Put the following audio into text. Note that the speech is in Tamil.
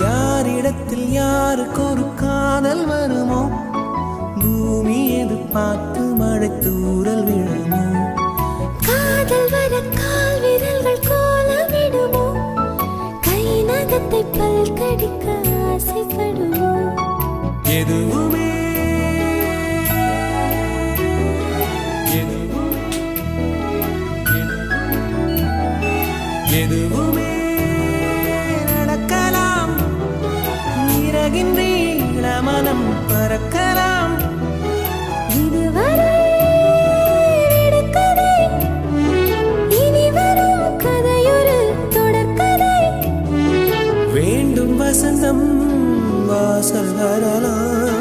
யாரிடத்தில் யாருக்கு ஒரு காதல் வருமோ, பூமி எதிர்பார்த்து மழை தூறல் விழுமோ, காதல் வர கால் விரல்கள் கோலமிடுமோ, கை நகத்தை பல் கடிக்க ஆசைப்படுமோ, எதுவுமே எதுவுமே நடக்கலாம், இறகின்ற மனம் பறக்கலாம். இதுவரை விடுகதை, இனி வரும் கதையொரு தொடர்கதை. வேண்டும் வசந்தம் வாசல் வரலாம்.